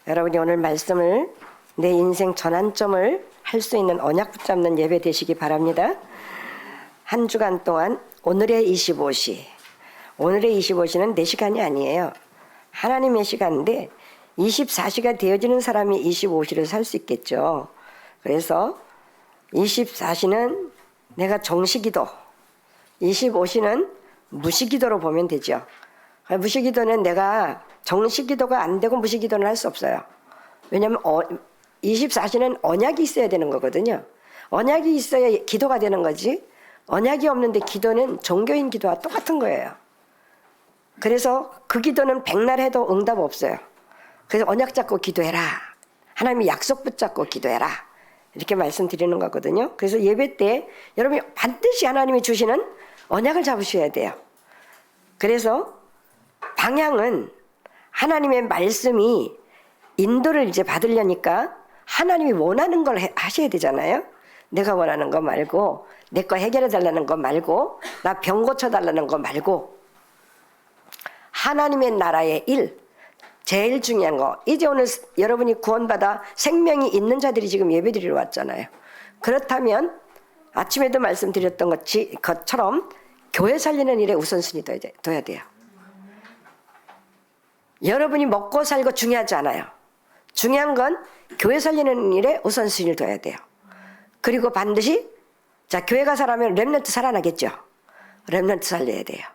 여러분이 오늘 말씀을 내 인생 전환점을 할 수 있는 언약 붙잡는 예배 되시기 바랍니다. 한 주간 동안 오늘의 25시, 오늘의 25시는 내 시간이 아니에요. 하나님의 시간인데 24시가 되어지는 사람이 25시를 살 수 있겠죠. 그래서 24시는 내가 정시기도, 25시는 무시기도로 보면 되죠. 무시기도는 내가 정시기도가 안 되고 무시기도는 할 수 없어요. 왜냐하면 24시는 언약이 있어야 되는 거거든요. 언약이 있어야 기도가 되는 거지, 언약이 없는데 기도는 종교인 기도와 똑같은 거예요. 그래서 그 기도는 백날 해도 응답 없어요. 그래서 언약 잡고 기도해라, 하나님이 약속 붙잡고 기도해라, 이렇게 말씀드리는 거거든요. 그래서 예배 때 여러분이 반드시 하나님이 주시는 언약을 잡으셔야 돼요. 그래서 방향은 하나님의 말씀이 인도를 이제 받으려니까 하나님이 원하는 걸 하셔야 되잖아요. 내가 원하는 거 말고, 내 거 해결해 달라는 거 말고, 나 병 고쳐 달라는 거 말고, 하나님의 나라의 일, 제일 중요한 거. 이제 오늘 여러분이 구원받아 생명이 있는 자들이 지금 예배드리러 왔잖아요. 그렇다면 아침에도 말씀드렸던 것처럼 교회 살리는 일에 우선순위 둬야 돼요. 여러분이 먹고 살고 중요하지 않아요. 중요한 건 교회 살리는 일에 우선순위를 둬야 돼요. 그리고 반드시 교회가 살아면 렘넌트 살아나겠죠. 렘넌트 살려야 돼요.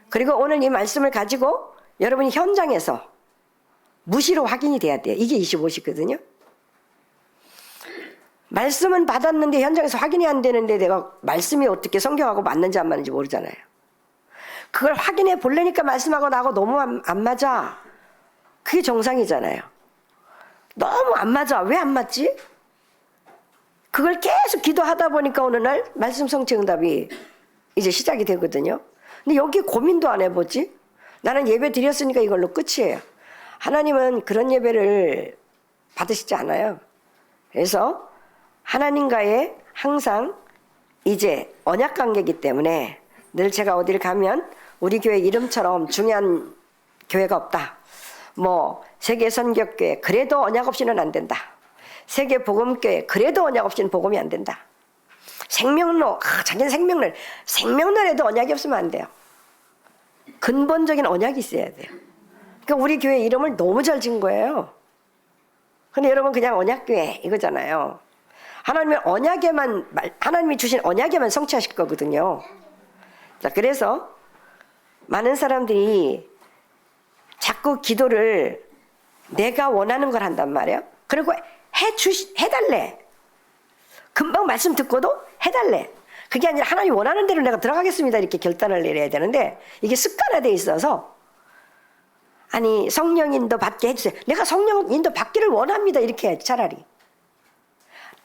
그리고 오늘 이 말씀을 가지고 여러분이 현장에서 무시로 확인이 돼야 돼요. 이게 25시거든요. 말씀은 받았는데 현장에서 확인이 안 되는데 내가 말씀이 어떻게 성경하고 맞는지 안 맞는지 모르잖아요. 그걸 확인해 보려니까 말씀하고 나하고 너무 안 맞아. 그게 정상이잖아요. 너무 안 맞아. 왜 안 맞지? 그걸 계속 기도하다 보니까 어느 날 말씀 성취 응답이 이제 시작이 되거든요. 근데 여기 고민도 안 해보지? 나는 예배 드렸으니까 이걸로 끝이에요. 하나님은 그런 예배를 받으시지 않아요. 그래서 하나님과의 항상 이제 언약 관계이기 때문에 늘 제가 어딜 가면 우리 교회 이름처럼 중요한 교회가 없다. 세계 선교교회 그래도 언약 없이는 안 된다. 세계 복음교회 그래도 언약 없이는 복음이 안 된다. 생명로, 자기는 생명로에도 언약이 없으면 안 돼요. 근본적인 언약이 있어야 돼요. 그러니까 우리 교회 이름을 너무 잘 지은 거예요. 근데 여러분 그냥 언약교회 이거잖아요. 하나님이 주신 언약에만 성취하실 거거든요. 자, 그래서 많은 사람들이 자꾸 기도를 내가 원하는 걸 한단 말이에요. 그리고 해달래. 금방 말씀 듣고도 해달래. 그게 아니라 하나님 원하는 대로 내가 들어가겠습니다, 이렇게 결단을 내려야 되는데 이게 습관화되어 있어서, 아니 성령 인도 받게 해주세요. 내가 성령 인도 받기를 원합니다, 이렇게 해야지. 차라리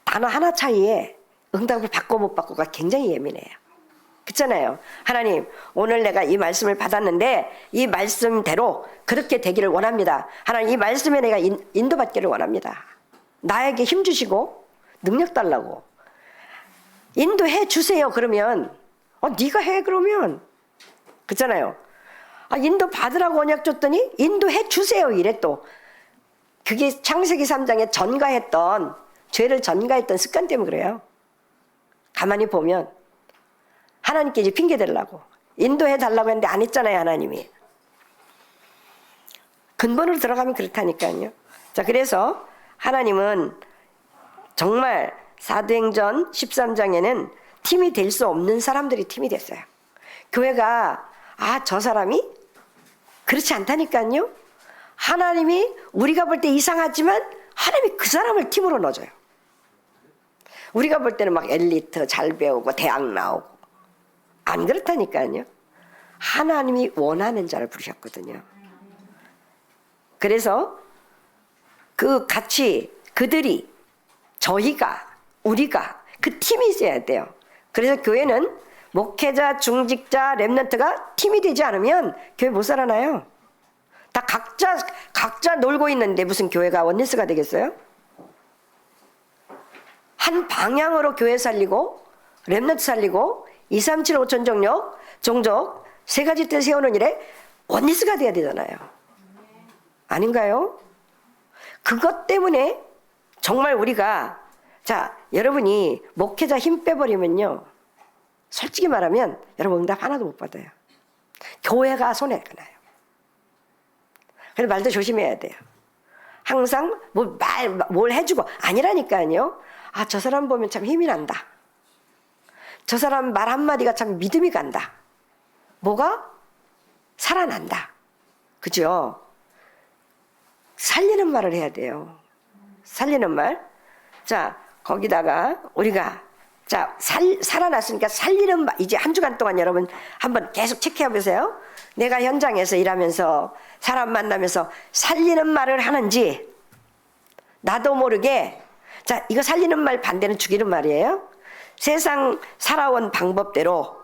단어 하나 차이에 응답을 받고 못 받고가 굉장히 예민해요. 그렇잖아요. 하나님 오늘 내가 이 말씀을 받았는데 이 말씀대로 그렇게 되기를 원합니다. 하나님 이 말씀에 내가 인도받기를 원합니다. 나에게 힘 주시고 능력 달라고. 인도해 주세요. 그러면 네가 해 그러면. 그렇잖아요. 인도 받으라고 언약 줬더니 인도해 주세요 이래. 또 그게 창세기 3장에 죄를 전가했던 습관 때문에 그래요. 가만히 보면 하나님께 이제 핑계 대려고 인도해 달라고 했는데 안 했잖아요. 하나님이. 근본으로 들어가면 그렇다니까요. 자, 그래서 하나님은 정말 사도행전 13장에는 팀이 될 수 없는 사람들이 팀이 됐어요. 교회가 저 사람이 그렇지 않다니까요. 하나님이 우리가 볼 때 이상하지만 하나님이 그 사람을 팀으로 넣어줘요. 우리가 볼 때는 막 엘리트 잘 배우고 대학 나오고, 안 그렇다니까요. 하나님이 원하는 자를 부르셨거든요. 그래서 우리가 그 팀이 있어야 돼요. 그래서 교회는 목회자, 중직자, 렘넌트가 팀이 되지 않으면 교회 못 살아나요. 다 각자 놀고 있는데 무슨 교회가 원리스가 되겠어요? 한 방향으로 교회 살리고 렘넌트 살리고 2, 3, 7, 5천 종족 세 가지 때 세우는 일에 원리스가 돼야 되잖아요. 아닌가요? 그것 때문에 정말 우리가, 자, 여러분이 목회자 힘 빼버리면요, 솔직히 말하면 여러분 응답 하나도 못 받아요. 교회가 손해가 나요. 그래서 말도 조심해야 돼요. 항상 뭘 해주고, 아니라니까요. 아, 저 사람 보면 참 힘이 난다. 저 사람 말 한마디가 참 믿음이 간다. 뭐가? 살아난다. 그죠? 살리는 말을 해야 돼요. 살리는 말. 자, 거기다가 우리가, 자, 살아났으니까 살리는 말, 이제 한 주간 동안 여러분 한번 계속 체크해 보세요. 내가 현장에서 일하면서 사람 만나면서 살리는 말을 하는지, 나도 모르게, 자, 이거 살리는 말 반대는 죽이는 말이에요. 세상 살아온 방법대로,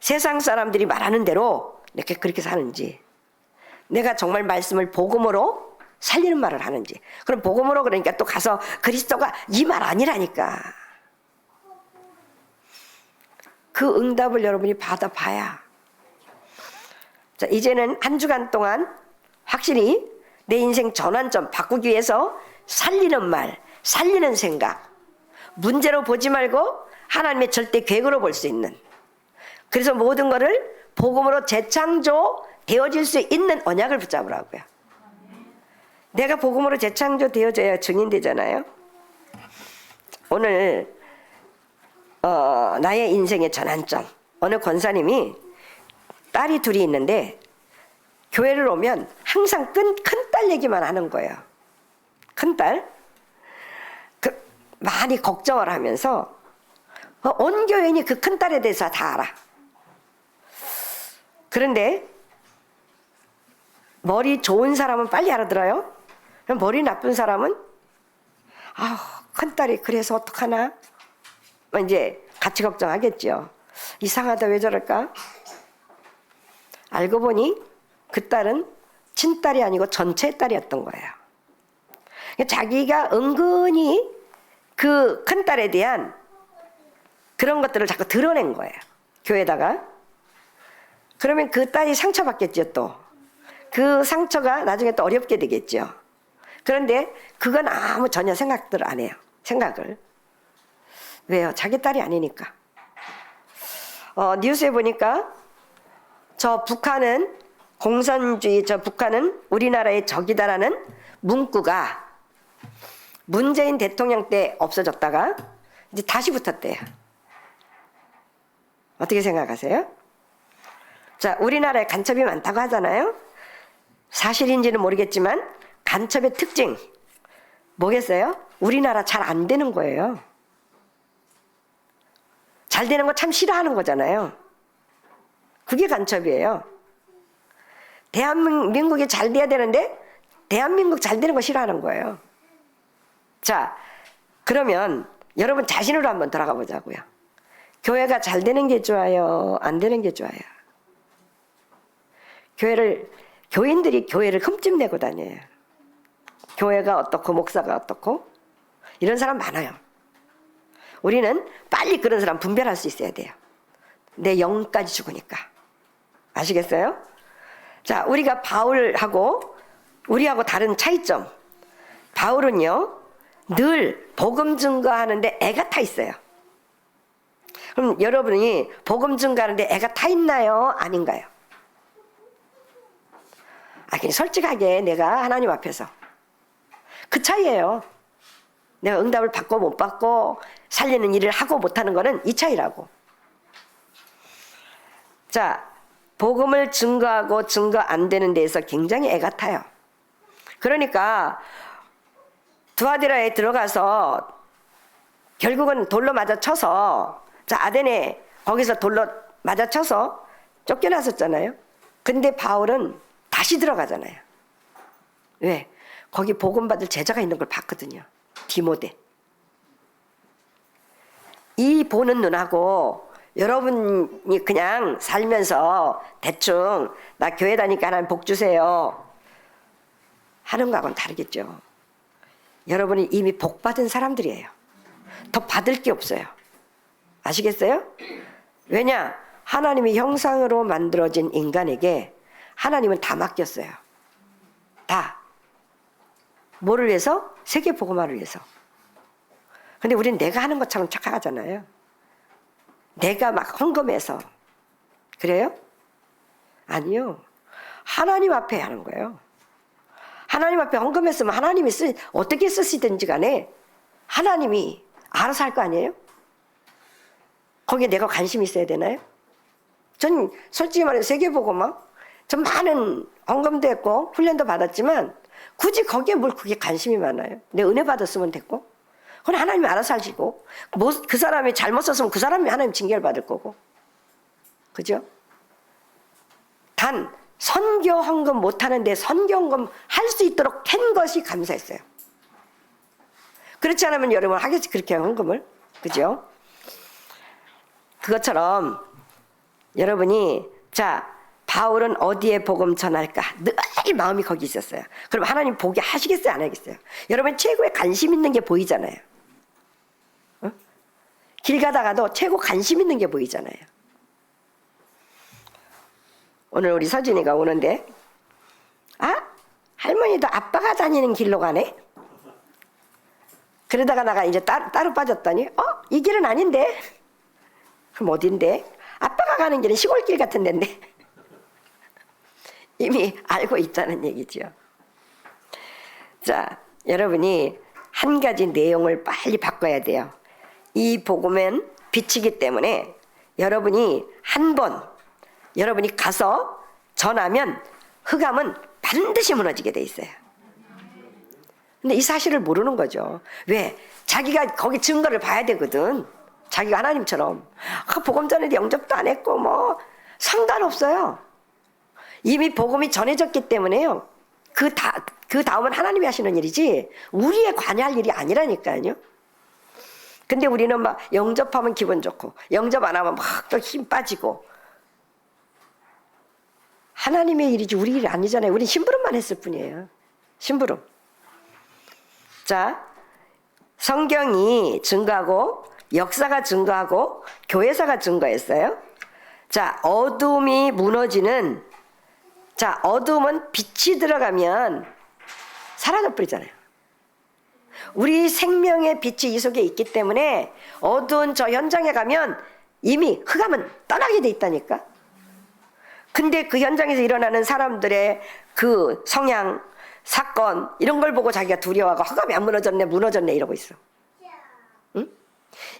세상 사람들이 말하는 대로 이렇게 그렇게 사는지, 내가 정말 말씀을 복음으로 살리는 말을 하는지. 그럼 복음으로 그러니까 또 가서 그리스도가 이 말 아니라니까. 그 응답을 여러분이 받아봐야. 자, 이제는 한 주간 동안 확실히 내 인생 전환점 바꾸기 위해서 살리는 말, 살리는 생각, 문제로 보지 말고 하나님의 절대 계획으로 볼 수 있는, 그래서 모든 것을 복음으로 재창조 되어질 수 있는 언약을 붙잡으라고요. 내가 복음으로 재창조 되어져야 증인되잖아요. 오늘 나의 인생의 전환점, 어느 권사님이 딸이 둘이 있는데 교회를 오면 항상 큰딸 얘기만 하는 거예요. 큰딸. 많이 걱정을 하면서 온 교인이 그 큰딸에 대해서 다 알아. 그런데 머리 좋은 사람은 빨리 알아들어요. 머리 나쁜 사람은 큰딸이 그래서 어떡하나? 이제 같이 걱정하겠죠. 이상하다, 왜 저럴까? 알고 보니 그 딸은 친딸이 아니고 전체 딸이었던 거예요. 자기가 은근히 그 큰딸에 대한 그런 것들을 자꾸 드러낸 거예요. 교회에다가. 그러면 그 딸이 상처받겠죠, 또. 그 상처가 나중에 또 어렵게 되겠죠. 그런데 그건 아무 전혀 생각들 안 해요. 생각을. 왜요? 자기 딸이 아니니까. 뉴스에 보니까 저 북한은 공산주의, 저 북한은 우리나라의 적이다라는 문구가 문재인 대통령 때 없어졌다가 이제 다시 붙었대요. 어떻게 생각하세요? 자, 우리나라에 간첩이 많다고 하잖아요. 사실인지는 모르겠지만 간첩의 특징 뭐겠어요? 우리나라 잘 안 되는 거예요. 잘 되는 거 참 싫어하는 거잖아요. 그게 간첩이에요. 대한민국이 잘 돼야 되는데 대한민국 잘 되는 거 싫어하는 거예요. 자, 그러면 여러분 자신으로 한번 돌아가 보자고요. 교회가 잘 되는 게 좋아요? 안 되는 게 좋아요? 교인들이 교회를 흠집내고 다녀요. 교회가 어떻고 목사가 어떻고 이런 사람 많아요. 우리는 빨리 그런 사람 분별할 수 있어야 돼요. 내 영까지 죽으니까. 아시겠어요? 자, 우리가 바울하고 우리하고 다른 차이점. 바울은요, 늘 복음 증거하는데 애가 타 있어요. 그럼 여러분이 복음 증거하는데 애가 타 있나요? 아닌가요? 그냥 솔직하게 내가 하나님 앞에서 그 차이예요. 내가 응답을 받고 못 받고 살리는 일을 하고 못하는 거는 이 차이라고. 자, 복음을 증거하고 증거 안 되는 데에서 굉장히 애가 타요. 그러니까 두아디라에 들어가서 결국은 돌로 맞아 쳐서, 자, 아덴에 거기서 돌로 맞아 쳐서 쫓겨났었잖아요. 근데 바울은 다시 들어가잖아요. 왜? 거기 복음 받을 제자가 있는 걸 봤거든요. 디모데. 이 보는 눈하고 여러분이 그냥 살면서 대충 나 교회 다니까 하나님 복 주세요 하는 거하고는 다르겠죠. 여러분이 이미 복 받은 사람들이에요. 더 받을 게 없어요. 아시겠어요? 왜냐? 하나님의 형상으로 만들어진 인간에게 하나님은 다 맡겼어요. 다. 뭐를 위해서? 세계 복음화를 위해서. 근데 우리는 내가 하는 것처럼 착각하잖아요. 내가 막 헌금해서. 그래요? 아니요. 하나님 앞에 하는 거예요. 하나님 앞에 헌금했으면 하나님이 어떻게 쓰시든지 간에 하나님이 알아서 할 거 아니에요? 거기에 내가 관심이 있어야 되나요? 전 솔직히 말해서 세계복음화 전 많은 헌금도 했고 훈련도 받았지만 굳이 거기에 뭘 그게 관심이 많아요. 내 은혜 받았으면 됐고 그건 하나님이 알아서 하시고 그 사람이 잘못 썼으면 그 사람이 하나님 징계를 받을 거고 그죠? 단 선교 헌금 못하는데 선교 헌금 할 수 있도록 한 것이 감사했어요. 그렇지 않으면 여러분 하겠지 그렇게 헌금을 그죠? 그것처럼 여러분이 자 바울은 어디에 복음 전할까 늘 마음이 거기 있었어요. 그럼 하나님 보게 하시겠어요 안 하겠어요? 여러분 최고의 관심 있는 게 보이잖아요. 어? 길 가다가도 최고 관심 있는 게 보이잖아요. 오늘 우리 서진이가 오는데 할머니도 아빠가 다니는 길로 가네. 그러다가 나가 이제 따로 빠졌더니 이 길은 아닌데. 그럼 어딘데? 아빠가 가는 길은 시골길 같은 데인데. 이미 알고 있다는 얘기죠. 자, 여러분이 한 가지 내용을 빨리 바꿔야 돼요. 이 복음은 빛이기 때문에 여러분이 한 번 여러분이 가서 전하면 흑암은 반드시 무너지게 돼 있어요. 근데 이 사실을 모르는 거죠. 왜? 자기가 거기 증거를 봐야 되거든. 자기가 하나님처럼 복음 전에도 영접도 안 했고 뭐 상관없어요. 이미 복음이 전해졌기 때문에요. 그 다음은 하나님이 하시는 일이지 우리의 관여할 일이 아니라니까요. 근데 우리는 막 영접하면 기분 좋고 영접 안 하면 막 또 힘 빠지고 하나님의 일이지 우리 일이 아니잖아요. 우린 심부름만 했을 뿐이에요. 심부름. 자, 성경이 증거하고 역사가 증거하고 교회사가 증거했어요. 자, 어둠이 무너지는 자, 어둠은 빛이 들어가면 사라져버리잖아요. 우리 생명의 빛이 이 속에 있기 때문에 어두운 저 현장에 가면 이미 흑암은 떠나게 돼 있다니까. 근데 그 현장에서 일어나는 사람들의 그 성향, 사건 이런 걸 보고 자기가 두려워하고 흑암이 안 무너졌네 이러고 있어. 응?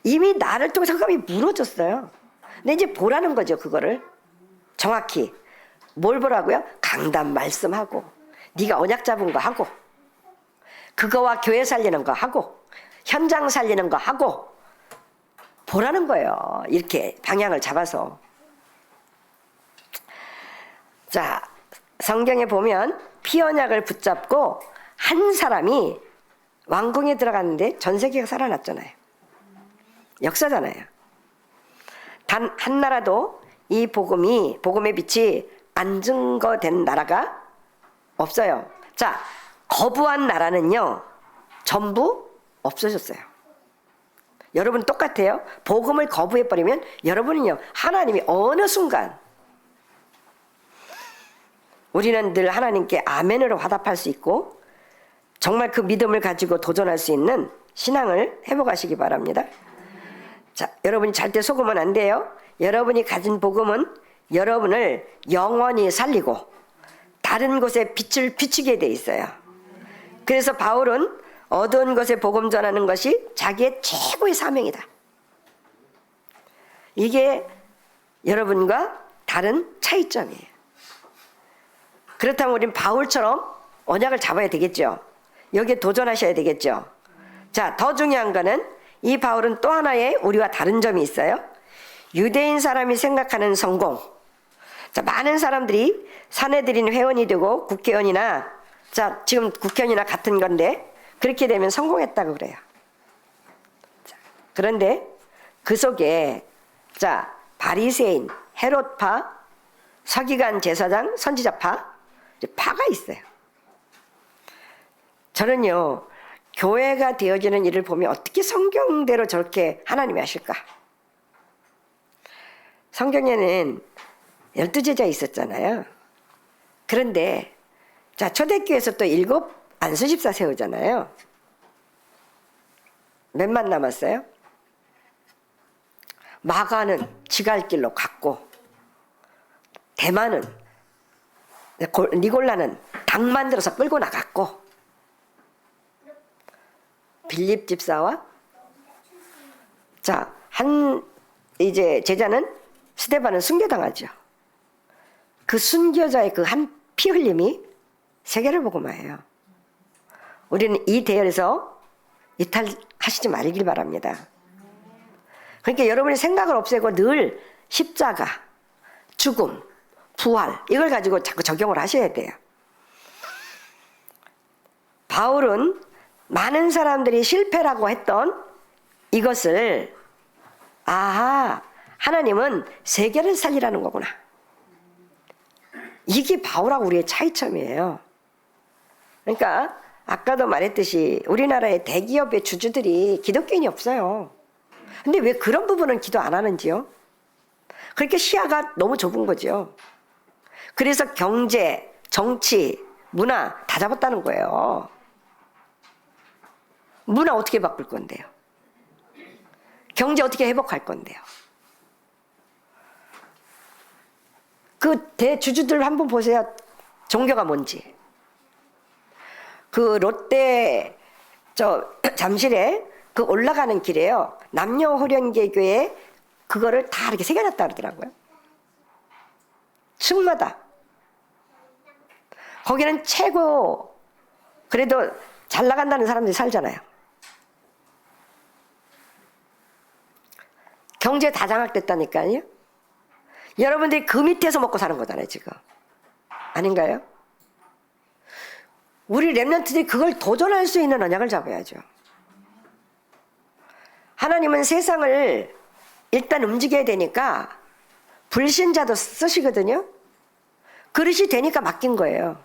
이미 나를 통해서 흑암이 무너졌어요. 근데 이제 보라는 거죠. 그거를 정확히 뭘 보라고요? 강단 말씀하고 네가 언약 잡은 거 하고 그거와 교회 살리는 거 하고 현장 살리는 거 하고 보라는 거예요. 이렇게 방향을 잡아서. 자, 성경에 보면 피언약을 붙잡고 한 사람이 왕궁에 들어갔는데 전 세계가 살아났잖아요. 역사잖아요. 단 한 나라도 이 복음의 빛이 안 증거된 나라가 없어요. 자, 거부한 나라는요 전부 없어졌어요. 여러분 똑같아요. 복음을 거부해버리면 여러분은요 하나님이 어느 순간 우리는 늘 하나님께 아멘으로 화답할 수 있고 정말 그 믿음을 가지고 도전할 수 있는 신앙을 회복하시기 바랍니다. 자, 여러분이 절대 속으면 안 돼요. 여러분이 가진 복음은 여러분을 영원히 살리고 다른 곳에 빛을 비추게 돼 있어요. 그래서 바울은 어두운 곳에 복음 전하는 것이 자기의 최고의 사명이다. 이게 여러분과 다른 차이점이에요. 그렇다면 우린 바울처럼 언약을 잡아야 되겠죠. 여기에 도전하셔야 되겠죠. 자, 더 중요한 거는 이 바울은 또 하나의 우리와 다른 점이 있어요. 유대인 사람이 생각하는 성공. 자, 많은 사람들이 사내들인 회원이 되고 국회의원이나 자, 지금 국회의원이나 같은 건데 그렇게 되면 성공했다고 그래요. 자, 그런데 그 속에 자, 바리새인, 헤롯파, 서기관 제사장, 선지자파 파가 있어요. 저는요 교회가 되어지는 일을 보면 어떻게 성경대로 저렇게 하나님이 하실까? 성경에는 12제자 있었잖아요. 그런데 자 초대교회에서 또 7 안수집사 세우잖아요. 몇만 남았어요? 마가는 지갈 길로 갔고, 대만은 니골라는 당 만들어서 끌고 나갔고, 빌립 집사와 이제 제자는 스데반은 순교당하죠. 그 순교자의 그 한 피 흘림이 세계를 복음화해요. 우리는 이 대열에서 이탈하시지 말길 바랍니다. 그러니까 여러분이 생각을 없애고 늘 십자가, 죽음, 부활 이걸 가지고 자꾸 적용을 하셔야 돼요. 바울은 많은 사람들이 실패라고 했던 이것을 하나님은 세계를 살리라는 거구나. 이게 바울하고 우리의 차이점이에요. 그러니까 아까도 말했듯이 우리나라의 대기업의 주주들이 기독교인이 없어요. 근데 왜 그런 부분은 기도 안 하는지요? 그렇게 시야가 너무 좁은 거죠. 그래서 경제, 정치, 문화 다 잡았다는 거예요. 문화 어떻게 바꿀 건데요? 경제 어떻게 회복할 건데요? 그 대주주들 한번 보세요. 종교가 뭔지. 그 롯데 잠실에 그 올라가는 길에요. 남녀호련계교에 그거를 다 이렇게 새겨놨다 그러더라고요. 층마다. 거기는 최고 그래도 잘 나간다는 사람들이 살잖아요. 경제 다 장악됐다니까요. 여러분들이 그 밑에서 먹고 사는 거잖아요, 지금. 아닌가요? 우리 렘넌트들이 그걸 도전할 수 있는 언약을 잡아야죠. 하나님은 세상을 일단 움직여야 되니까 불신자도 쓰시거든요. 그릇이 되니까 맡긴 거예요.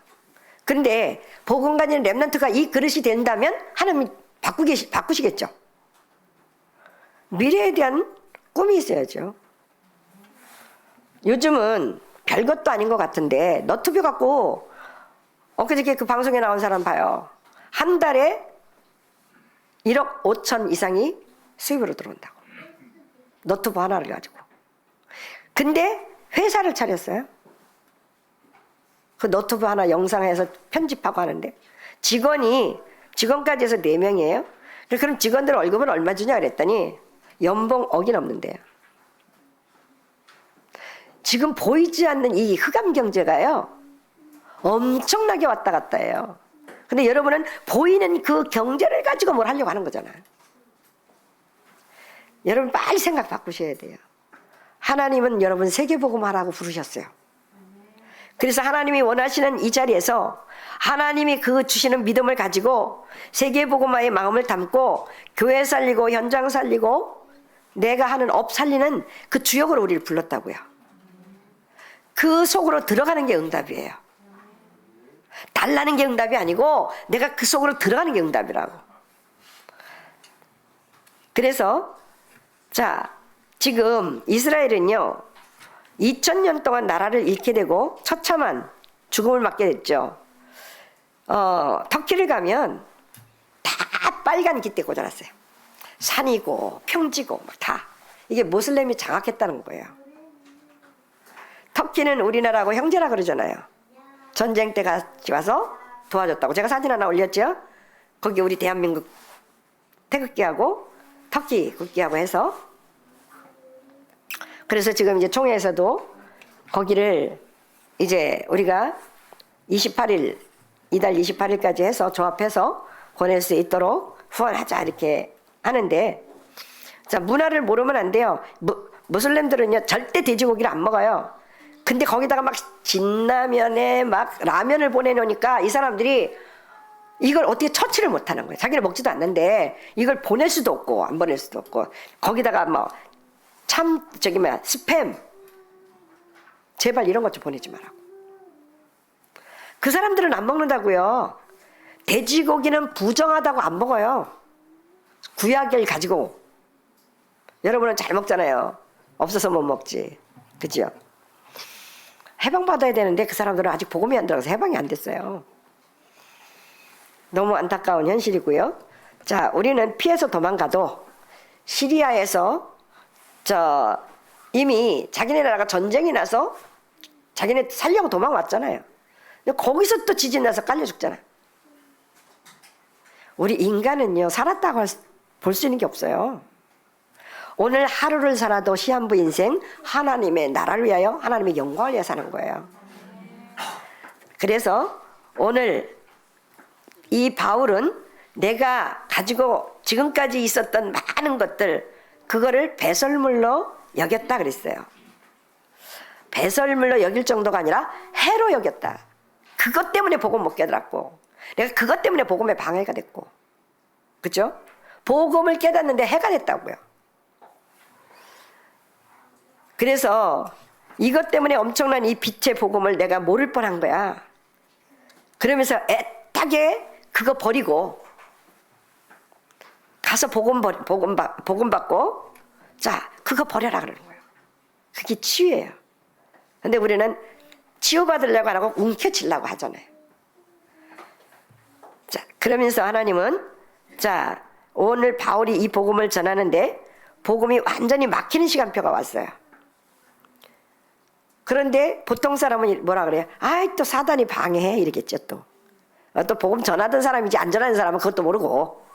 그런데 복음 가진 렘넌트가 이 그릇이 된다면 하나님이 바꾸시겠죠. 미래에 대한 꿈이 있어야죠. 요즘은 별것도 아닌 것 같은데 너튜브 갖고 엊그저께 그 방송에 나온 사람 봐요. 한 달에 1억 5천 이상이 수입으로 들어온다고. 너튜브 하나를 가지고. 근데 회사를 차렸어요. 그 너튜브 하나 영상해서 편집하고 하는데 직원까지 해서 4명이에요. 그럼 직원들 월급은 얼마 주냐 그랬더니 연봉 억이 넘는데요. 지금 보이지 않는 이 흑암 경제가요. 엄청나게 왔다 갔다 해요. 근데 여러분은 보이는 그 경제를 가지고 뭘 하려고 하는 거잖아요. 여러분 빨리 생각 바꾸셔야 돼요. 하나님은 여러분 세계복음하라고 부르셨어요. 그래서 하나님이 원하시는 이 자리에서 하나님이 그 주시는 믿음을 가지고 세계복음화의 마음을 담고 교회 살리고 현장 살리고 내가 하는 업 살리는 그 주역으로 우리를 불렀다고요. 그 속으로 들어가는 게 응답이에요. 달라는 게 응답이 아니고 내가 그 속으로 들어가는 게 응답이라고. 그래서 지금 이스라엘은요 2000년 동안 나라를 잃게 되고 처참한 죽음을 맞게 됐죠. 터키를 가면 다 빨간 깃대 꽂아놨어요. 산이고 평지고 막 다 이게 모슬렘이 장악했다는 거예요. 터키는 우리나라하고 형제라 그러잖아요. 전쟁 때 같이 와서 도와줬다고. 제가 사진 하나 올렸죠. 거기 우리 대한민국 태극기하고 터키 국기하고 해서. 그래서 지금 이제 총회에서도 거기를 이제 우리가 28일 이달 28일까지 해서 조합해서 보낼 수 있도록 후원하자 이렇게 하는데, 문화를 모르면 안 돼요. 무슬림들은요 절대 돼지고기를 안 먹어요. 근데 거기다가 막 진라면에 막 라면을 보내놓으니까 이 사람들이 이걸 어떻게 처치를 못하는 거예요. 자기는 먹지도 않는데 이걸 보낼 수도 없고 안 보낼 수도 없고 거기다가 스팸 제발 이런 것 좀 보내지 말라고. 그 사람들은 안 먹는다고요. 돼지고기는 부정하다고 안 먹어요. 구약을 가지고. 여러분은 잘 먹잖아요. 없어서 못 먹지. 그죠? 해방받아야 되는데 그 사람들은 아직 복음이 안 들어가서 해방이 안 됐어요. 너무 안타까운 현실이고요. 자, 우리는 피해서 도망가도 시리아에서 이미 자기네 나라가 전쟁이 나서 자기네 살려고 도망왔잖아요. 근데 거기서 또 지진 나서 깔려 죽잖아요. 우리 인간은요, 살았다고 볼 수 있는 게 없어요. 오늘 하루를 살아도 시한부 인생, 하나님의 나라를 위하여, 하나님의 영광을 위해 사는 거예요. 그래서 오늘 이 바울은 내가 가지고 지금까지 있었던 많은 것들, 그거를 배설물로 여겼다 그랬어요. 배설물로 여길 정도가 아니라 해로 여겼다. 그것 때문에 복음 못 깨달았고, 내가 그것 때문에 복음에 방해가 됐고, 그죠? 복음을 깨닫는데 해가 됐다고요. 그래서 이것 때문에 엄청난 이 빛의 복음을 내가 모를 뻔한 거야. 그러면서 애타게 그거 버리고 가서 복음 받고, 자, 그거 버려라 그러는 거예요. 그게 치유예요. 근데 우리는 치유받으려고 안 하고 움켜쥐려고 하잖아요. 자, 그러면서 하나님은, 자, 오늘 바울이 이 복음을 전하는데 복음이 완전히 막히는 시간표가 왔어요. 그런데 보통 사람은 뭐라 그래요? 아이, 또 사단이 방해해 이러겠죠. 또 복음 전하던 사람이지 안 전하는 사람은 그것도 모르고,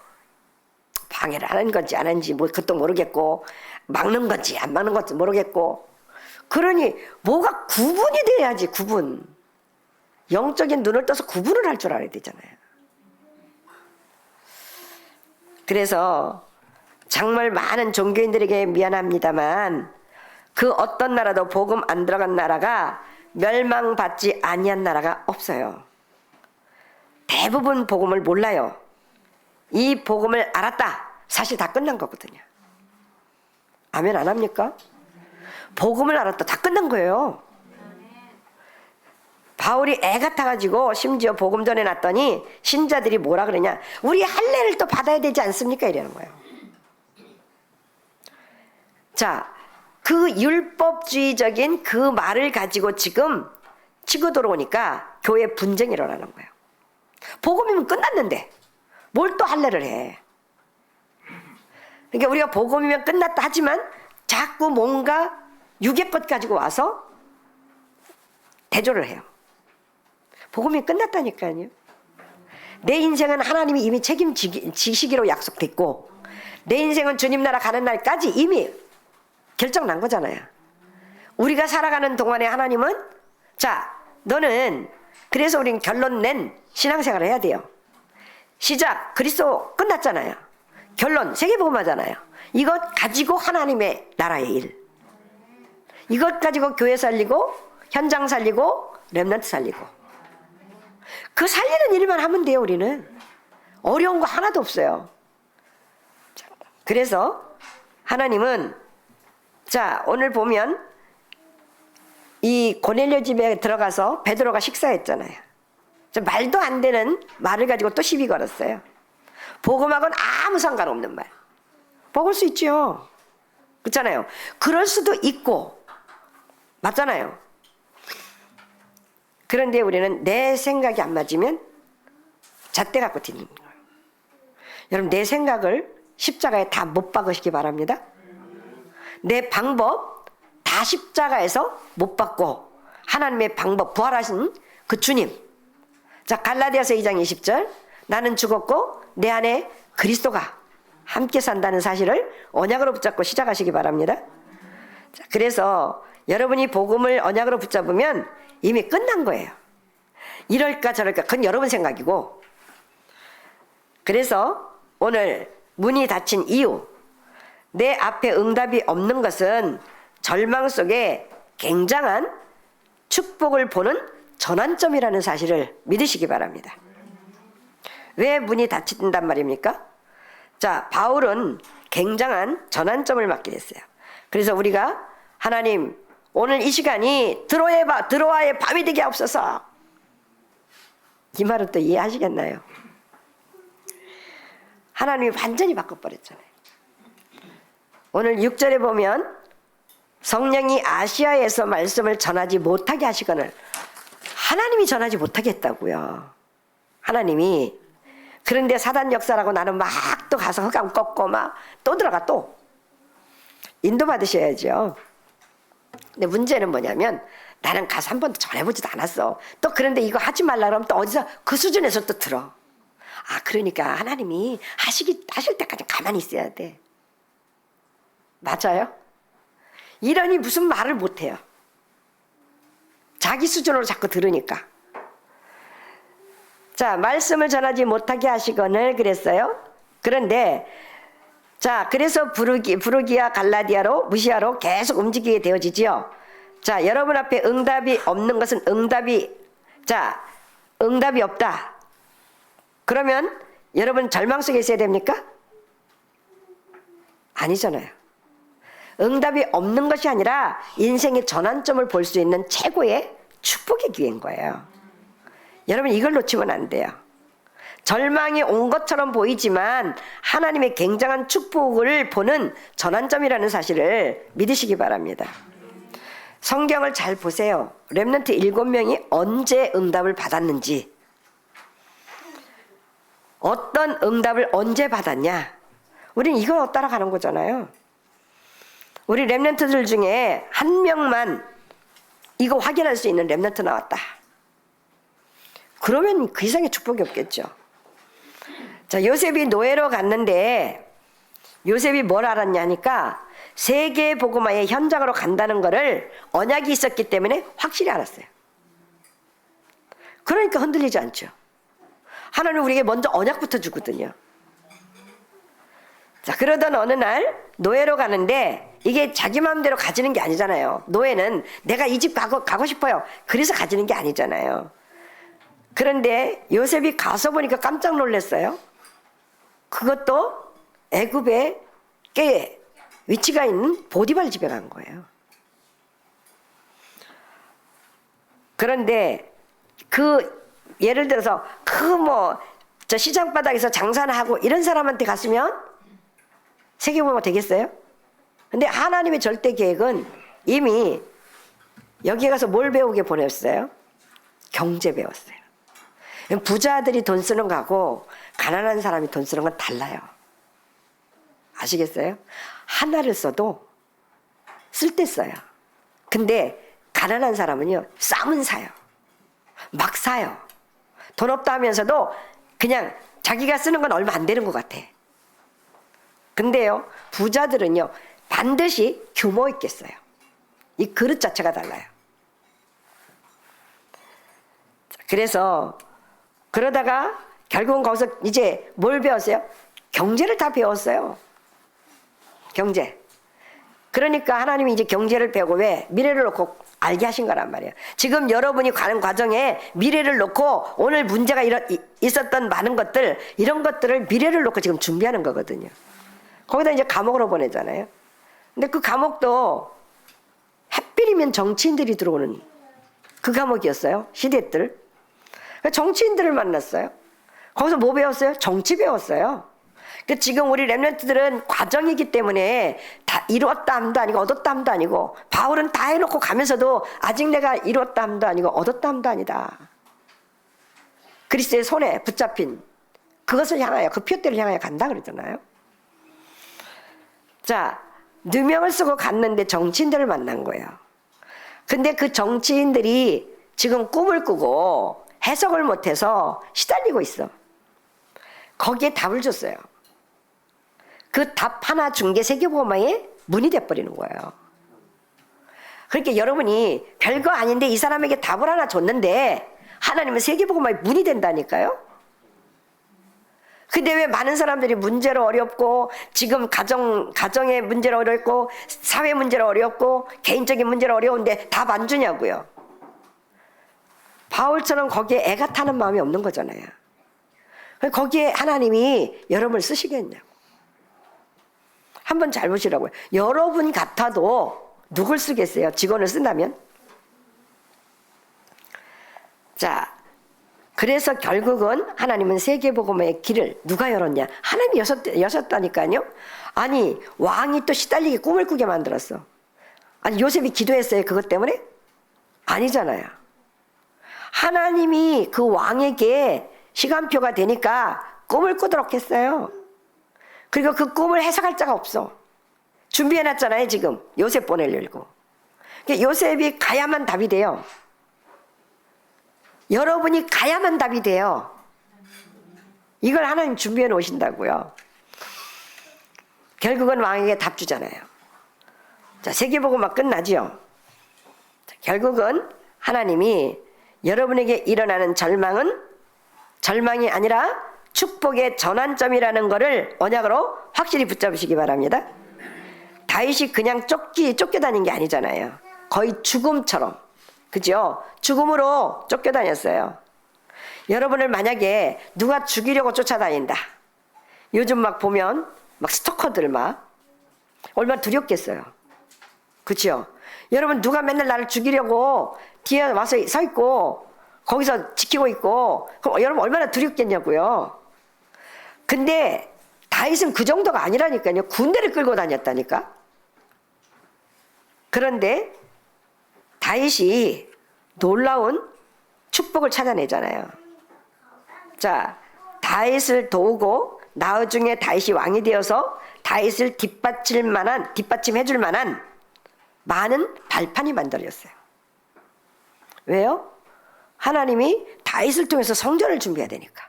방해를 하는 건지 안 하는지 뭐 그것도 모르겠고, 막는 건지 안 막는 건지 모르겠고, 그러니 뭐가 구분이 돼야지. 구분, 영적인 눈을 떠서 구분을 할 줄 알아야 되잖아요. 그래서 정말 많은 종교인들에게 미안합니다만, 그 어떤 나라도 복음 안 들어간 나라가 멸망받지 아니한 나라가 없어요. 대부분 복음을 몰라요. 이 복음을 알았다, 사실 다 끝난 거거든요. 아멘 안 합니까? 복음을 알았다, 다 끝난 거예요. 바울이 애 같아가지고 심지어 복음 전해놨더니 신자들이 뭐라 그러냐, 우리 할례를 또 받아야 되지 않습니까? 이러는 거예요. 자, 그 율법주의적인 그 말을 가지고 지금 치고 들어오니까 교회 분쟁이 일어나는 거예요. 복음이면 끝났는데 뭘 또 할례를 해. 그러니까 우리가 복음이면 끝났다 하지만 자꾸 뭔가 육의 것 가지고 와서 대조를 해요. 복음이 끝났다니까요. 내 인생은 하나님이 이미 책임지시기로 약속됐고, 내 인생은 주님 나라 가는 날까지 이미 결정 난 거잖아요. 우리가 살아가는 동안에 하나님은, 자, 너는, 그래서 우린 결론 낸 신앙생활을 해야 돼요. 시작, 그리스도 끝났잖아요. 결론, 세계복음하잖아요. 이것 가지고 하나님의 나라의 일, 이것 가지고 교회 살리고, 현장 살리고, 렘넌트 살리고, 그 살리는 일만 하면 돼요. 우리는 어려운 거 하나도 없어요. 그래서 하나님은, 자, 오늘 보면 이 고넬료 집에 들어가서 베드로가 식사했잖아요. 말도 안 되는 말을 가지고 또 시비 걸었어요. 복음하고는 아무 상관없는 말. 먹을 수 있죠. 그렇잖아요. 그럴 수도 있고, 맞잖아요. 그런데 우리는 내 생각이 안 맞으면 잣대 갖고 튀는 거예요. 여러분, 내 생각을 십자가에 다 못 박으시기 바랍니다. 내 방법 다 십자가에서 못 박고 하나님의 방법, 부활하신 그 주님. 자, 갈라디아서 2장 20절, 나는 죽었고 내 안에 그리스도가 함께 산다는 사실을 언약으로 붙잡고 시작하시기 바랍니다. 자, 그래서 여러분이 복음을 언약으로 붙잡으면 이미 끝난 거예요. 이럴까 저럴까 그건 여러분 생각이고, 그래서 오늘 문이 닫힌 이유, 내 앞에 응답이 없는 것은 절망 속에 굉장한 축복을 보는 전환점이라는 사실을 믿으시기 바랍니다. 왜 문이 닫힌단 말입니까? 자, 바울은 굉장한 전환점을 맞게 됐어요. 그래서 우리가 하나님, 오늘 이 시간이 드로아의 밤이 되게 하옵소서, 이 말은 또 이해하시겠나요? 하나님이 완전히 바꿔버렸잖아요. 오늘 6절에 보면 성령이 아시아에서 말씀을 전하지 못하게 하시거늘, 하나님이 전하지 못하게 했다고요. 하나님이. 그런데 사단 역사라고 나는 막 또 가서 흑암 꺾고 막 또 들어가 또 인도받으셔야죠. 근데 문제는 뭐냐면 나는 가서 한 번도 전해보지도 않았어. 또 그런데 이거 하지 말라 그러면 또 어디서 그 수준에서 또 들어. 아, 그러니까 하나님이 하실 때까지 가만히 있어야 돼. 맞아요? 이러니 무슨 말을 못해요. 자기 수준으로 자꾸 들으니까. 자, 말씀을 전하지 못하게 하시거늘 그랬어요. 그런데 자, 그래서 부르기아 갈라디아로 무시아로 계속 움직이게 되어지지요. 자, 여러분 앞에 응답이 없는 것은 응답이 없다. 그러면 여러분 절망 속에 있어야 됩니까? 아니잖아요. 응답이 없는 것이 아니라 인생의 전환점을 볼 수 있는 최고의 축복의 기회인 거예요. 여러분 이걸 놓치면 안 돼요. 절망이 온 것처럼 보이지만 하나님의 굉장한 축복을 보는 전환점이라는 사실을 믿으시기 바랍니다. 성경을 잘 보세요. 렘넌트 7명이 언제 응답을 받았는지, 어떤 응답을 언제 받았냐, 우린 이걸 따라가는 거잖아요. 우리 렘넌트들 중에 한 명만 이거 확인할 수 있는 렘넌트 나왔다. 그러면 그 이상의 축복이 없겠죠. 자, 요셉이 노예로 갔는데 요셉이 뭘 알았냐니까 세계 복음화의 현장으로 간다는 거를 언약이 있었기 때문에 확실히 알았어요. 그러니까 흔들리지 않죠. 하나님 우리에게 먼저 언약부터 주거든요. 자, 그러던 어느 날 노예로 가는데 이게 자기 마음대로 가지는 게 아니잖아요. 노예는 내가 이 집 가고 싶어요. 그래서 가지는 게 아니잖아요. 그런데 요셉이 가서 보니까 깜짝 놀랐어요. 그것도 애굽에 꽤 위치가 있는 보디발 집에 간 거예요. 그런데 예를 들어서 저 시장 바닥에서 장사를 하고 이런 사람한테 갔으면 세계복음화 되겠어요? 근데 하나님의 절대 계획은 이미 여기에 가서 뭘 배우게 보냈어요? 경제 배웠어요. 부자들이 돈 쓰는 거하고 가난한 사람이 돈 쓰는 건 달라요. 아시겠어요? 하나를 써도 쓸 때 써요. 근데 가난한 사람은요, 싸면 사요. 막 사요. 돈 없다 하면서도 그냥 자기가 쓰는 건 얼마 안 되는 것 같아. 근데요, 부자들은요, 반드시 규모 있게 써요. 이 그릇 자체가 달라요. 그래서 그러다가 결국은 거기서 이제 뭘 배웠어요? 경제를 다 배웠어요. 경제. 그러니까 하나님이 이제 경제를 배우고 왜? 미래를 놓고 알게 하신 거란 말이에요. 지금 여러분이 가는 과정에 미래를 놓고 오늘 문제가 있었던 많은 것들, 이런 것들을 미래를 놓고 지금 준비하는 거거든요. 거기다 이제 감옥으로 보내잖아요. 근데 그 감옥도 하필이면 정치인들이 들어오는 그 감옥이었어요. 시대들. 정치인들을 만났어요. 거기서 뭐 배웠어요? 정치 배웠어요. 그러니까 지금 우리 렘넌트들은 과정이기 때문에 다 이루었다 함도 아니고 얻었다 함도 아니고, 바울은 다 해놓고 가면서도 아직 내가 이루었다 함도 아니고 얻었다 함도 아니다. 그리스도의 손에 붙잡힌 그것을 향하여, 그 표대를 향하여 간다 그러잖아요. 자, 누명을 쓰고 갔는데 정치인들을 만난 거예요. 근데 그 정치인들이 지금 꿈을 꾸고 해석을 못해서 시달리고 있어. 거기에 답을 줬어요. 그 답 하나 준 게 세계복음화의 문이 돼버리는 거예요. 그러니까 여러분이 별거 아닌데 이 사람에게 답을 하나 줬는데 하나님은 세계복음화의 문이 된다니까요. 근데 왜 많은 사람들이 문제로 어렵고, 지금 가정의 문제로 어렵고, 사회 문제로 어렵고, 개인적인 문제로 어려운데 답 안 주냐고요. 바울처럼 거기에 애가 타는 마음이 없는 거잖아요. 거기에 하나님이 여러분을 쓰시겠냐고. 한번 잘 보시라고요. 여러분 같아도 누굴 쓰겠어요? 직원을 쓴다면? 자, 그래서 결국은 하나님은 세계복음의 길을 누가 열었냐? 하나님이 여셨다니까요. 아니, 왕이 또 시달리게 꿈을 꾸게 만들었어. 아니, 요셉이 기도했어요, 그것 때문에? 아니잖아요. 하나님이 그 왕에게 시간표가 되니까 꿈을 꾸도록 했어요. 그리고 그 꿈을 해석할 자가 없어. 준비해놨잖아요, 지금. 요셉 보내려고. 요셉이 가야만 답이 돼요. 여러분이 가야만 답이 돼요. 이걸 하나님 준비해 놓으신다고요. 결국은 왕에게 답 주잖아요. 자, 세계복음화 끝나지요. 자, 결국은 하나님이 여러분에게 일어나는 절망이 아니라 축복의 전환점이라는 것을 언약으로 확실히 붙잡으시기 바랍니다. 다윗이 그냥 쫓겨다닌 게 아니잖아요. 거의 죽음처럼. 그죠? 죽음으로 쫓겨다녔어요. 여러분을 만약에 누가 죽이려고 쫓아다닌다. 요즘 막 보면 막 스토커들 막 얼마나 두렵겠어요. 그죠? 여러분 누가 맨날 나를 죽이려고 뒤에 와서 서 있고 거기서 지키고 있고 그럼 여러분 얼마나 두렵겠냐고요. 근데 다윗은 그 정도가 아니라니까요. 군대를 끌고 다녔다니까. 그런데 다윗이 놀라운 축복을 찾아내잖아요. 자, 다윗을 도우고 나중에 다윗이 왕이 되어서 다윗을 뒷받침해줄 만한 많은 발판이 만들어졌어요. 왜요? 하나님이 다윗을 통해서 성전을 준비해야 되니까.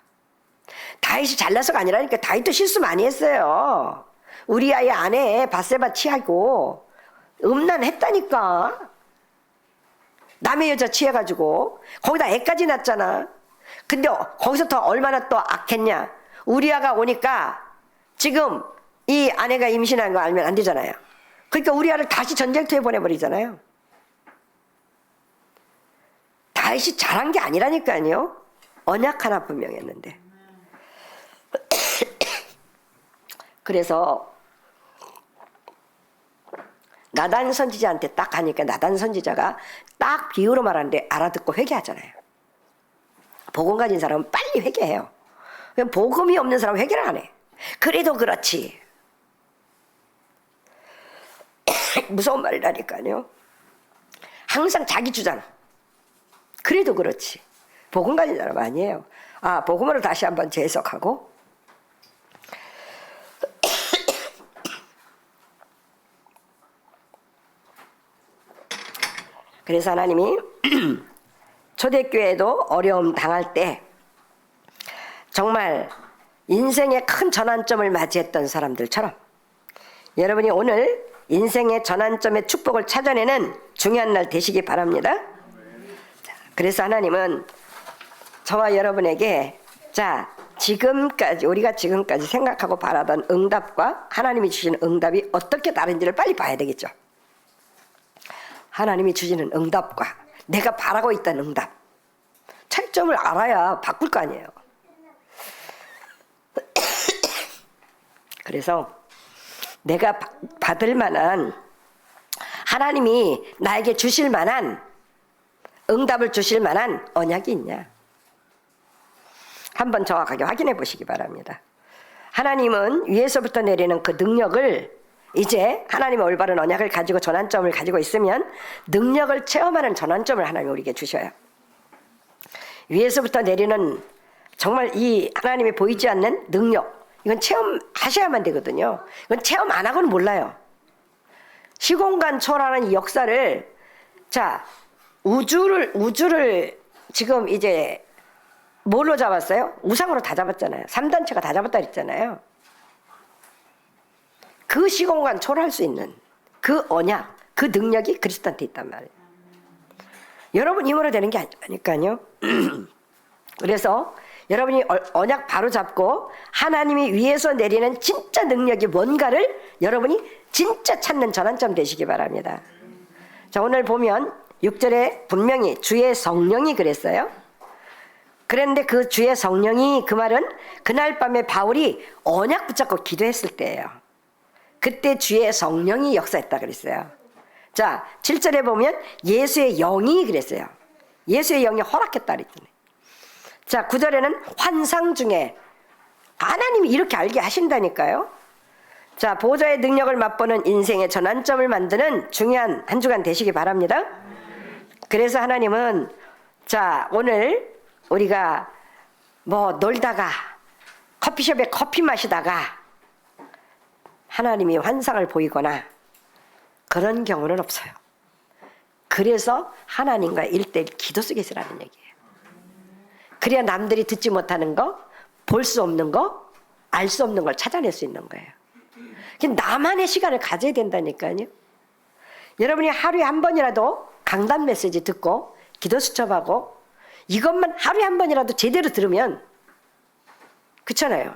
다윗이 잘나서가 아니라니까. 다윗도 실수 많이 했어요. 우리아의 아내 바세바 취하고 음란했다니까. 남의 여자 취해가지고 거기다 애까지 낳았잖아. 근데 거기서 더 얼마나 또 악했냐. 우리아가 오니까 지금 이 아내가 임신한 거 알면 안 되잖아요. 그러니까 우리아를 다시 전쟁터에 보내버리잖아요. 다윗이 잘한 게 아니라니까요. 언약 하나 분명했는데. 그래서 나단 선지자한테 딱 가니까 나단 선지자가 딱 비유로 말하는데 알아듣고 회개하잖아요. 복음 가진 사람은 빨리 회개해요. 복음이 없는 사람은 회개를 안 해. 그래도 그렇지. 무서운 말이라니까요. 항상 자기 주장. 그래도 그렇지. 복음 가진 사람 아니에요. 아, 복음으로 다시 한번 재해석하고. 그래서 하나님이 초대교회도 어려움 당할 때 정말 인생의 큰 전환점을 맞이했던 사람들처럼 여러분이 오늘 인생의 전환점의 축복을 찾아내는 중요한 날 되시기 바랍니다. 자, 그래서 하나님은 저와 여러분에게 우리가 지금까지 생각하고 바라던 응답과 하나님이 주시는 응답이 어떻게 다른지를 빨리 봐야 되겠죠. 하나님이 주시는 응답과 내가 바라고 있다는 응답. 차이점을 알아야 바꿀 거 아니에요. 그래서 내가 받을 만한 하나님이 나에게 주실 만한 응답을 주실 만한 언약이 있냐. 한번 정확하게 확인해 보시기 바랍니다. 하나님은 위에서부터 내리는 그 능력을 이제 하나님의 올바른 언약을 가지고 전환점을 가지고 있으면 능력을 체험하는 전환점을 하나님이 우리에게 주셔요. 위에서부터 내리는 정말 이 하나님이 보이지 않는 능력, 이건 체험하셔야만 되거든요. 이건 체험 안 하고는 몰라요. 시공간 초월하는 이 역사를 우주를 지금 이제 뭘로 잡았어요? 우상으로 다 잡았잖아요. 3단체가 다 잡았다 그랬잖아요. 그 시공간 초월할 수 있는 그 언약, 그 능력이 그리스도한테 있단 말이에요. 여러분 힘으로 되는 게 아니라니까요. 그래서 여러분이 언약 바로 잡고 하나님이 위에서 내리는 진짜 능력이 뭔가를 여러분이 진짜 찾는 전환점 되시기 바랍니다. 자, 오늘 보면 6절에 분명히 주의 성령이 그랬어요. 그런데 그 주의 성령이, 그 말은 그날 밤에 바울이 언약 붙잡고 기도했을 때예요. 그때 주의 성령이 역사했다 그랬어요. 자, 7절에 보면 예수의 영이 그랬어요. 예수의 영이 허락했다 그랬더니. 자, 9절에는 환상 중에 하나님이 이렇게 알게 하신다니까요. 자, 보좌의 능력을 맛보는 인생의 전환점을 만드는 중요한 한 주간 되시기 바랍니다. 그래서 하나님은 오늘 우리가 놀다가 커피숍에 커피 마시다가 하나님이 환상을 보이거나 그런 경우는 없어요. 그래서 하나님과 1:1 기도 속에 있으라는 얘기예요. 그래야 남들이 듣지 못하는 거, 볼 수 없는 거, 알 수 없는 걸 찾아낼 수 있는 거예요. 나만의 시간을 가져야 된다니까요. 여러분이 하루에 한 번이라도 강단 메시지 듣고 기도 수첩하고 이것만 하루에 한 번이라도 제대로 들으면, 그렇잖아요.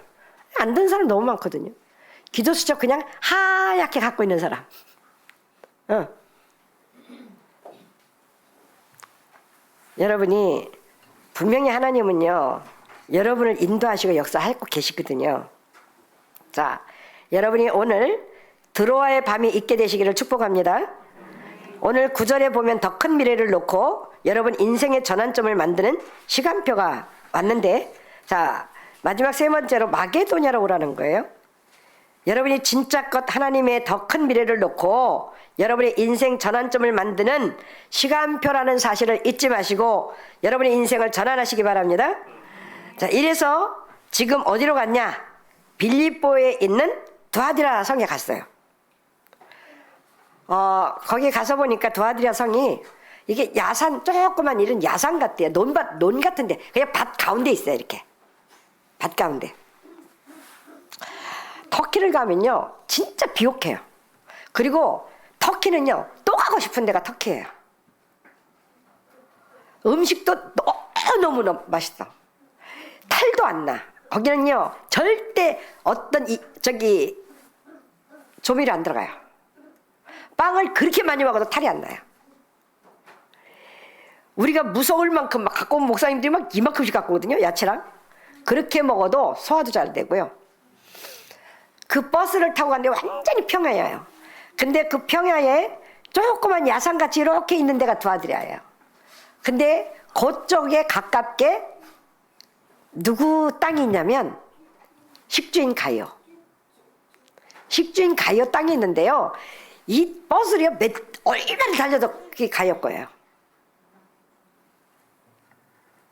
안 듣는 사람 너무 많거든요. 기도 수첩 그냥 하얗게 갖고 있는 사람. 여러분이 분명히 하나님은요, 여러분을 인도하시고 역사하고 계시거든요. 자, 여러분이 오늘 드로아의 밤이 있게 되시기를 축복합니다. 오늘 9절에 보면 더 큰 미래를 놓고 여러분 인생의 전환점을 만드는 시간표가 왔는데, 자, 마지막 세 번째로 마게도냐로 오라는 거예요. 여러분이 진짜 것 하나님의 더 큰 미래를 놓고 여러분의 인생 전환점을 만드는 시간표라는 사실을 잊지 마시고 여러분의 인생을 전환하시기 바랍니다. 자, 이래서 지금 어디로 갔냐? 빌립보에 있는 두아디라 성에 갔어요. 거기 가서 보니까 두아디라 성이 이게 야산, 조그만 이런 야산 같대요. 논 같은데 그냥 밭 가운데 있어요. 이렇게 밭 가운데. 터키를 가면요 진짜 비옥해요. 그리고 터키는요 또 가고 싶은 데가 터키예요. 음식도 너무너무 맛있어. 탈도 안 나. 거기는요 절대 어떤 조미료 안 들어가요. 빵을 그렇게 많이 먹어도 탈이 안 나요. 우리가 무서울 만큼 막 갖고 온 목사님들이 막 이만큼씩 갖고 오거든요. 야채랑. 그렇게 먹어도 소화도 잘 되고요. 그 버스를 타고 갔는데 완전히 평야예요. 근데 그 평야에 조그만 야산같이 이렇게 있는 데가 두아디라예요. 근데 그쪽에 가깝게 누구 땅이 있냐면 식주인 가이오. 식주인 가이오 땅이 있는데요. 이 버스를요 얼마나 달려도 그게 가이오 거예요.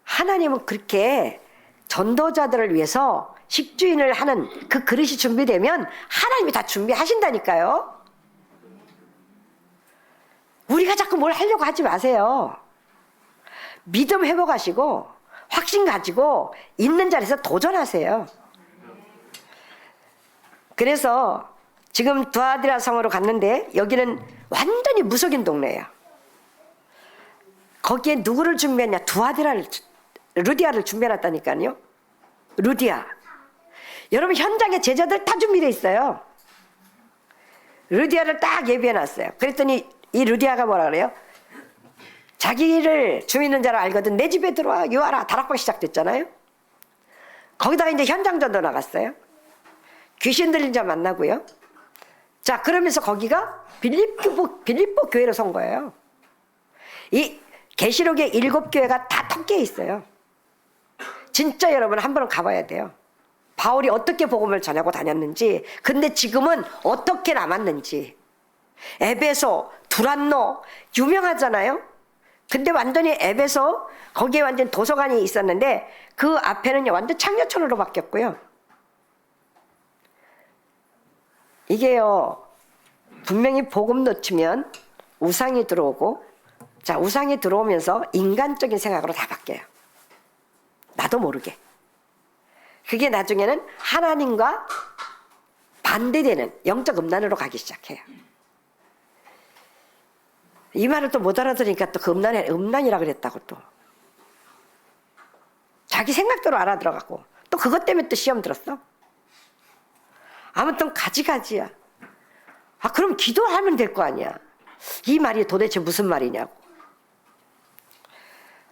하나님은 그렇게 전도자들을 위해서 식주인을 하는 그 그릇이 준비되면 하나님이 다 준비하신다니까요. 우리가 자꾸 뭘 하려고 하지 마세요. 믿음 회복하시고 확신 가지고 있는 자리에서 도전하세요. 그래서 지금 두아디라 성으로 갔는데 여기는 완전히 무속인 동네예요. 거기에 누구를 준비했냐? 루디아를 준비해놨다니까요. 루디아. 여러분 현장에 제자들 다 준비되어 있어요. 루디아를 딱 예비해놨어요. 그랬더니 이 루디아가 뭐라 그래요? 자기를 주 있는 자를 알거든. 내 집에 들어와 유하라. 다락방 시작됐잖아요. 거기다가 이제 현장 전도 나갔어요. 귀신 들린 자 만나고요. 자, 그러면서 거기가 빌립보 교회로 선 거예요. 이 계시록의 7교회가 다 터키에 있어요. 진짜 여러분 한 번은 가봐야 돼요. 바울이 어떻게 복음을 전하고 다녔는지, 근데 지금은 어떻게 남았는지. 에베소, 두란노 유명하잖아요. 근데 완전히 에베소 거기에 완전 도서관이 있었는데 그 앞에는 완전 창녀촌으로 바뀌었고요. 이게요 분명히 복음 놓치면 우상이 들어오고, 자, 우상이 들어오면서 인간적인 생각으로 다 바뀌어요. 나도 모르게. 그게 나중에는 하나님과 반대되는 영적 음란으로 가기 시작해요. 이 말을 또 못 알아들으니까 또 그 음란이라 그랬다고 또. 자기 생각대로 알아들어갖고 또 그것 때문에 또 시험 들었어. 아무튼 가지가지야. 아, 그럼 기도하면 될 거 아니야. 이 말이 도대체 무슨 말이냐고.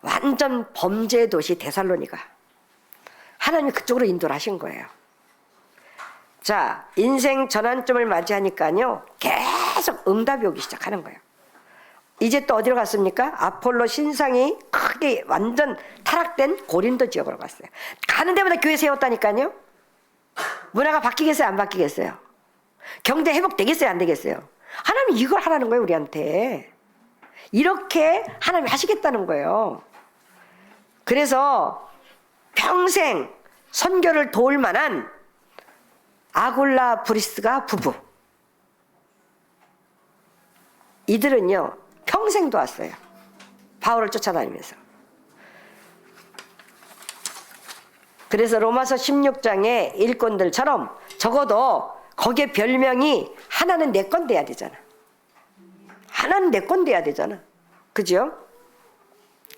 완전 범죄의 도시 데살로니가. 하나님이 그쪽으로 인도를 하신 거예요. 자, 인생 전환점을 맞이하니까요 계속 응답이 오기 시작하는 거예요. 이제 또 어디로 갔습니까? 아폴로 신상이 크게 완전 타락된 고린도 지역으로 갔어요. 가는 데마다 교회 세웠다니까요. 문화가 바뀌겠어요? 안 바뀌겠어요? 경제 회복되겠어요? 안 되겠어요? 하나님이 이걸 하라는 거예요, 우리한테. 이렇게 하나님이 하시겠다는 거예요. 그래서 평생 선교를 도울 만한 아굴라 브리스가 부부. 이들은요 평생 도왔어요. 바울을 쫓아다니면서. 그래서 로마서 16장의 일꾼들처럼 적어도 거기에 별명이 하나는 내 건 돼야 되잖아. 하나는 내 건 돼야 되잖아. 그죠?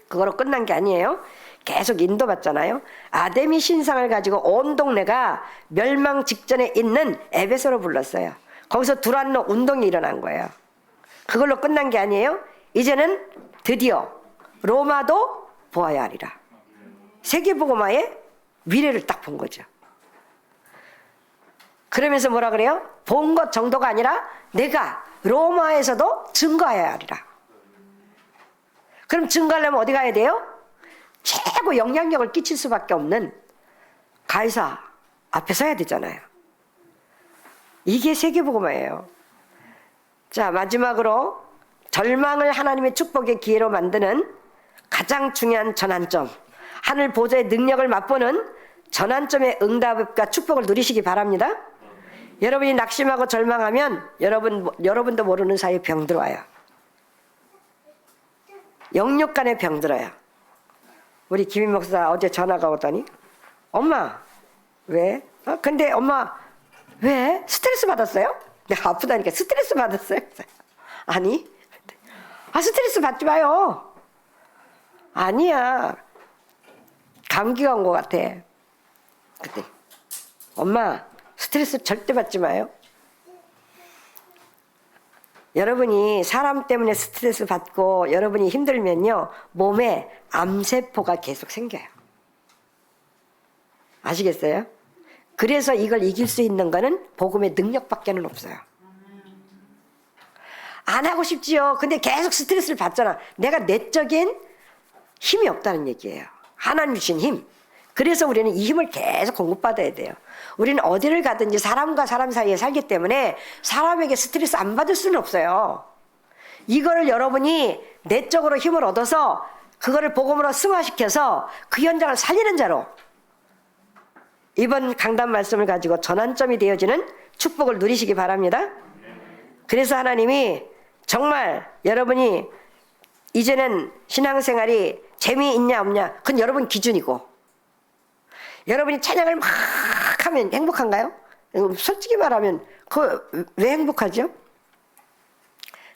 그거로 끝난 게 아니에요. 계속 인도받잖아요. 아데미 신상을 가지고 온 동네가 멸망 직전에 있는 에베소로 불렀어요. 거기서 두란노 운동이 일어난 거예요. 그걸로 끝난 게 아니에요. 이제는 드디어 로마도 보아야 하리라. 세계복음화의 미래를 딱 본 거죠. 그러면서 뭐라 그래요? 본 것 정도가 아니라 내가 로마에서도 증거해야 하리라. 그럼 증거하려면 어디 가야 돼요? 최고 영향력을 끼칠 수밖에 없는 가이사 앞에 서야 되잖아요. 이게 세계복음화예요. 자, 마지막으로 절망을 하나님의 축복의 기회로 만드는 가장 중요한 전환점, 하늘 보좌의 능력을 맛보는 전환점의 응답과 축복을 누리시기 바랍니다. 여러분이 낙심하고 절망하면 여러분도 모르는 사이에 병 들어와요. 영육간에 병 들어요. 우리 김인 목사 어제 전화가 오더니 엄마 왜? 근데 엄마 왜? 스트레스 받았어요? 내가 아프다니까 스트레스 받았어요? 아니 스트레스 받지 마요. 아니야 감기가 온 것 같아. 그때 엄마 스트레스 절대 받지 마요. 여러분이 사람 때문에 스트레스 받고 여러분이 힘들면요 몸에 암세포가 계속 생겨요. 아시겠어요? 그래서 이걸 이길 수 있는 거는 복음의 능력밖에는 없어요. 안 하고 싶지요. 근데 계속 스트레스를 받잖아. 내가 내적인 힘이 없다는 얘기예요. 하나님 주신 힘. 그래서 우리는 이 힘을 계속 공급받아야 돼요. 우리는 어디를 가든지 사람과 사람 사이에 살기 때문에 사람에게 스트레스 안 받을 수는 없어요. 이거를 여러분이 내적으로 힘을 얻어서 그거를 복음으로 승화시켜서 그 현장을 살리는 자로 이번 강단 말씀을 가지고 전환점이 되어지는 축복을 누리시기 바랍니다. 그래서 하나님이 정말 여러분이 이제는 신앙생활이 재미있냐 없냐 그건 여러분 기준이고 여러분이 찬양을 막 하면 행복한가요? 솔직히 말하면 그 왜 행복하죠?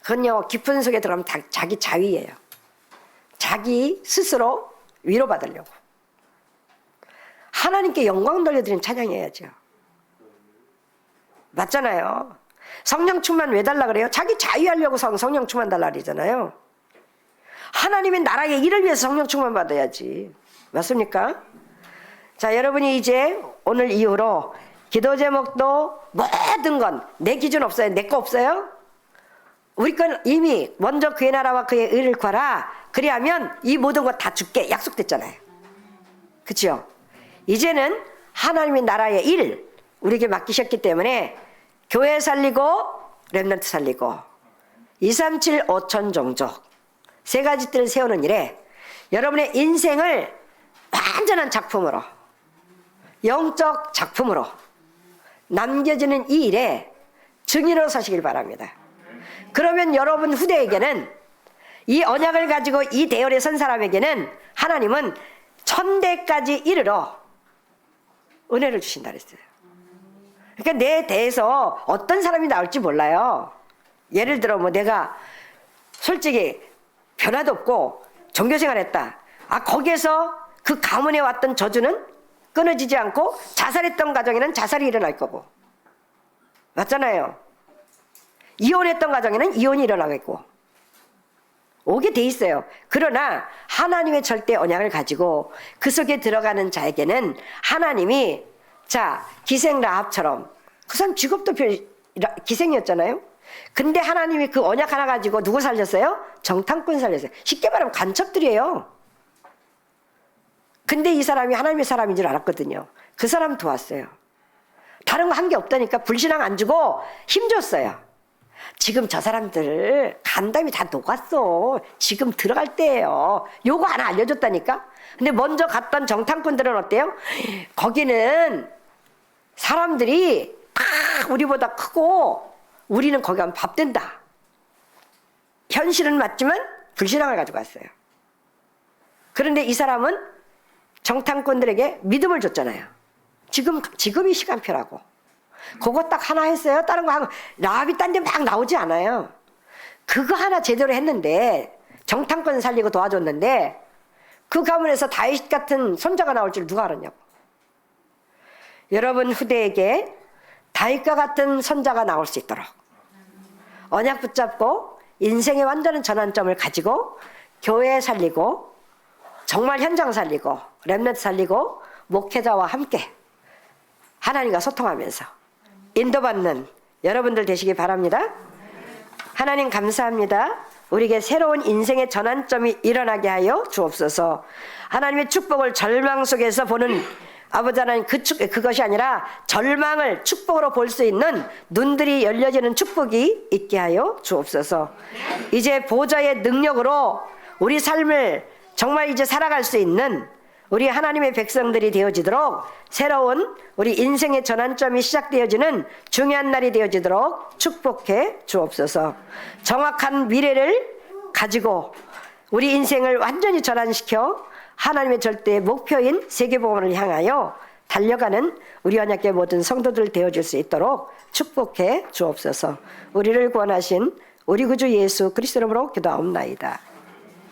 그건요 깊은 속에 들어가면 자기 자위예요. 자기 스스로 위로받으려고. 하나님께 영광 돌려드리는 찬양해야죠. 맞잖아요. 성령 충만 왜 달라 그래요? 자기 자위하려고 성령 충만 달라 그러잖아요. 하나님의 나라의 일을 위해서 성령 충만 받아야지. 맞습니까? 자, 여러분이 이제 오늘 이후로 기도 제목도 모든 건 내 기준 없어요. 내 거 없어요. 우리 건 이미 먼저 그의 나라와 그의 의를 구하라. 그리하면 이 모든 것 다 줄게 약속됐잖아요. 그렇죠? 이제는 하나님의 나라의 일 우리에게 맡기셨기 때문에 교회 살리고 렘넌트 살리고 237 5천 종족 세 가지 뜰을 세우는 일에 여러분의 인생을 완전한 작품으로 영적 작품으로 남겨지는 이 일에 증인으로 서시길 바랍니다. 그러면 여러분 후대에게는 이 언약을 가지고 이 대열에 선 사람에게는 하나님은 1000대까지 이르러 은혜를 주신다 그랬어요. 그러니까 내 대에서 어떤 사람이 나올지 몰라요. 예를 들어 뭐 내가 솔직히 변화도 없고 종교생활했다. 거기에서 그 가문에 왔던 저주는 끊어지지 않고 자살했던 가정에는 자살이 일어날 거고 맞잖아요. 이혼했던 가정에는 이혼이 일어나겠고 오게 돼 있어요. 그러나 하나님의 절대 언약을 가지고 그 속에 들어가는 자에게는 하나님이 자 기생 라합처럼 그 사람 직업도 기생이었잖아요. 근데 하나님이 그 언약 하나 가지고 누구 살렸어요? 정탐꾼 살렸어요. 쉽게 말하면 간첩들이에요. 근데 이 사람이 하나님의 사람인 줄 알았거든요. 그 사람 도왔어요. 다른 거 한 게 없다니까 불신앙 안 주고 힘 줬어요. 지금 저 사람들 간담이 다 녹았어. 지금 들어갈 때예요. 요거 하나 알려줬다니까. 근데 먼저 갔던 정탐꾼들은 어때요? 거기는 사람들이 다 우리보다 크고 우리는 거기 가면 밥 된다. 현실은 맞지만 불신앙을 가지고 왔어요. 그런데 이 사람은 정탐꾼들에게 믿음을 줬잖아요. 지금이 시간표라고. 그거 딱 하나 했어요. 다른 거 하고 라합이 딴 데 막 나오지 않아요. 그거 하나 제대로 했는데 정탐꾼 살리고 도와줬는데 그 가문에서 다윗 같은 손자가 나올 줄 누가 알았냐고. 여러분 후대에게 다윗과 같은 손자가 나올 수 있도록 언약 붙잡고 인생의 완전한 전환점을 가지고 교회 살리고 정말 현장 살리고 렘넌트 살리고 목회자와 함께 하나님과 소통하면서 인도받는 여러분들 되시기 바랍니다. 하나님 감사합니다. 우리에게 새로운 인생의 전환점이 일어나게 하여 주옵소서. 하나님의 축복을 절망 속에서 보는 아버지 하나님, 그것이 아니라 절망을 축복으로 볼 수 있는 눈들이 열려지는 축복이 있게 하여 주옵소서. 이제 보좌의 능력으로 우리 삶을 정말 이제 살아갈 수 있는 우리 하나님의 백성들이 되어지도록 새로운 우리 인생의 전환점이 시작되어지는 중요한 날이 되어지도록 축복해 주옵소서. 정확한 미래를 가지고 우리 인생을 완전히 전환시켜 하나님의 절대 목표인 세계복음을 향하여 달려가는 우리 언약궤 모든 성도들 되어줄 수 있도록 축복해 주옵소서. 우리를 구원하신 우리 구주 예수 그리스도 이름으로 기도하옵나이다.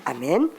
아멘.